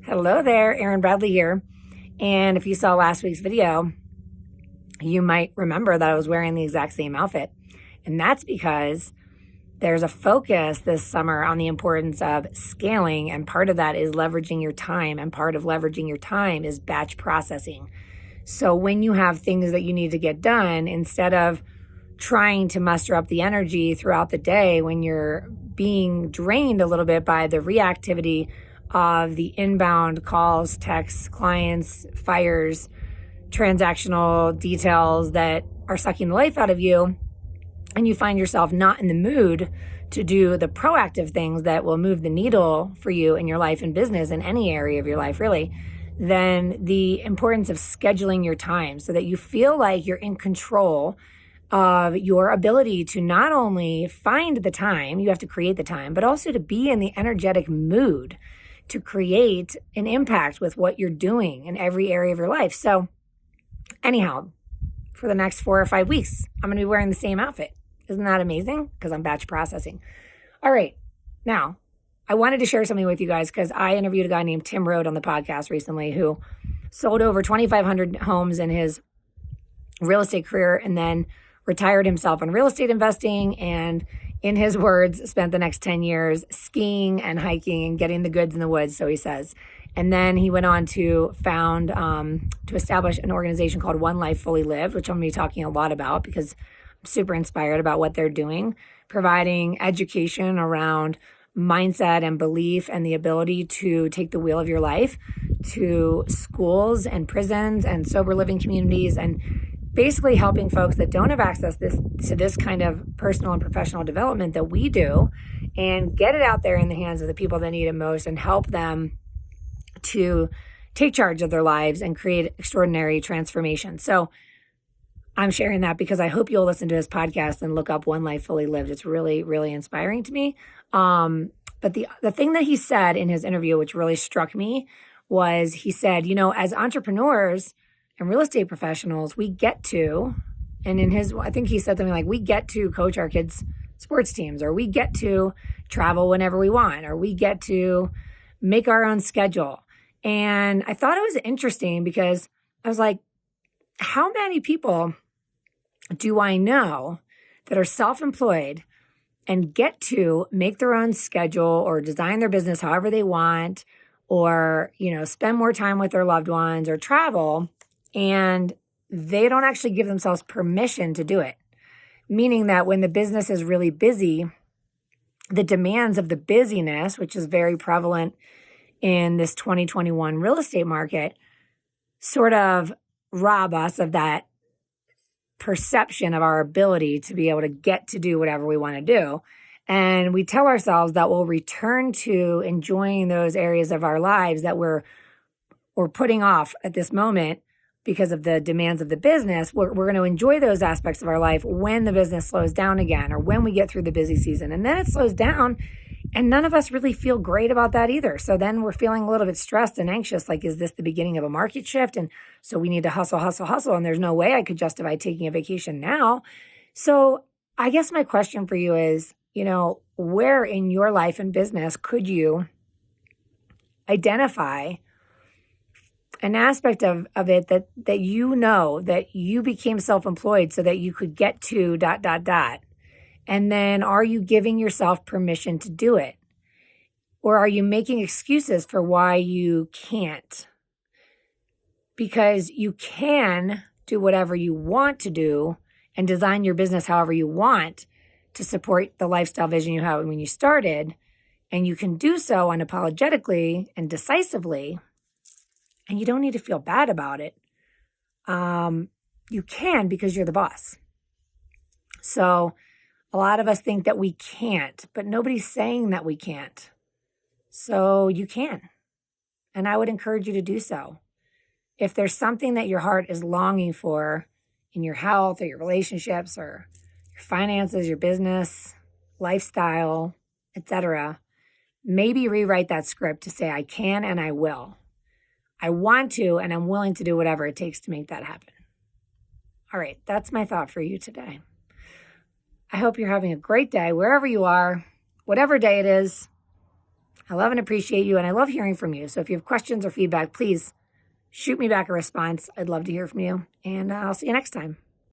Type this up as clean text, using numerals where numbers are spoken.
Hello there, Erin Bradley here. And if you saw last week's video, you might remember that I was wearing the exact same outfit. And that's because there's a focus this summer on the importance of scaling. And part of that is leveraging your time. And part of leveraging your time is batch processing. So when you have things that you need to get done, instead of trying to muster up the energy throughout the day when you're being drained a little bit by the reactivity of the inbound calls, texts, clients, fires, transactional details that are sucking the life out of you, and you find yourself not in the mood to do the proactive things that will move the needle for you in your life and business, in any area of your life, really, then the importance of scheduling your time so that you feel like you're in control of your ability to not only find the time, you have to create the time, but also to be in the energetic mood to create an impact with what you're doing in every area of your life. So anyhow, for the next 4 or 5 weeks, I'm going to be wearing the same outfit. Isn't that amazing? Because I'm batch processing. All right. Now, I wanted to share something with you guys because I interviewed a guy named Tim Rhode on the podcast recently who sold over 2,500 homes in his real estate career and then retired himself on real estate investing, and in his words, spent the next 10 years skiing and hiking and getting the goods in the woods, so he says. And then he went on to to establish an organization called One Life Fully Lived, which I'm going to be talking a lot about because I'm super inspired about what they're doing, providing education around mindset and belief and the ability to take the wheel of your life to schools and prisons and sober living communities, and basically helping folks that don't have access to this kind of personal and professional development that we do, and get it out there in the hands of the people that need it most and help them to take charge of their lives and create extraordinary transformation. So I'm sharing that because I hope you'll listen to his podcast and look up One Life Fully Lived. It's really, really inspiring to me. But the thing that he said in his interview, which really struck me, was he said, as entrepreneurs and real estate professionals, we get to, and I think he said something like, we get to coach our kids' sports teams, or we get to travel whenever we want, or we get to make our own schedule. And I thought it was interesting because I was like, how many people do I know that are self-employed and get to make their own schedule or design their business however they want, or, spend more time with their loved ones or travel, and they don't actually give themselves permission to do it? Meaning that when the business is really busy, the demands of the busyness, which is very prevalent in this 2021 real estate market, sort of rob us of that perception of our ability to be able to get to do whatever we want to do. And we tell ourselves that we'll return to enjoying those areas of our lives that we're putting off at this moment because of the demands of the business. We're going to enjoy those aspects of our life when the business slows down again, or when we get through the busy season. And then it slows down, and none of us really feel great about that either. So then we're feeling a little bit stressed and anxious, like, is this the beginning of a market shift? And so we need to hustle, and there's no way I could justify taking a vacation now. So I guess my question for you is, where in your life and business could you identify an aspect of it that that you became self-employed so that you could get to ... And then are you giving yourself permission to do it? Or are you making excuses for why you can't? Because you can do whatever you want to do and design your business however you want to support the lifestyle vision you had when you started. And you can do so unapologetically and decisively. And you don't need to feel bad about it. You can, because you're the boss. So a lot of us think that we can't, but nobody's saying that we can't. So you can. And I would encourage you to do so. If there's something that your heart is longing for in your health or your relationships or your finances, your business, lifestyle, etc., maybe rewrite that script to say, I can and I will. I want to, and I'm willing to do whatever it takes to make that happen. All right, that's my thought for you today. I hope you're having a great day wherever you are, whatever day it is. I love and appreciate you, and I love hearing from you. So if you have questions or feedback, please shoot me back a response. I'd love to hear from you, and I'll see you next time.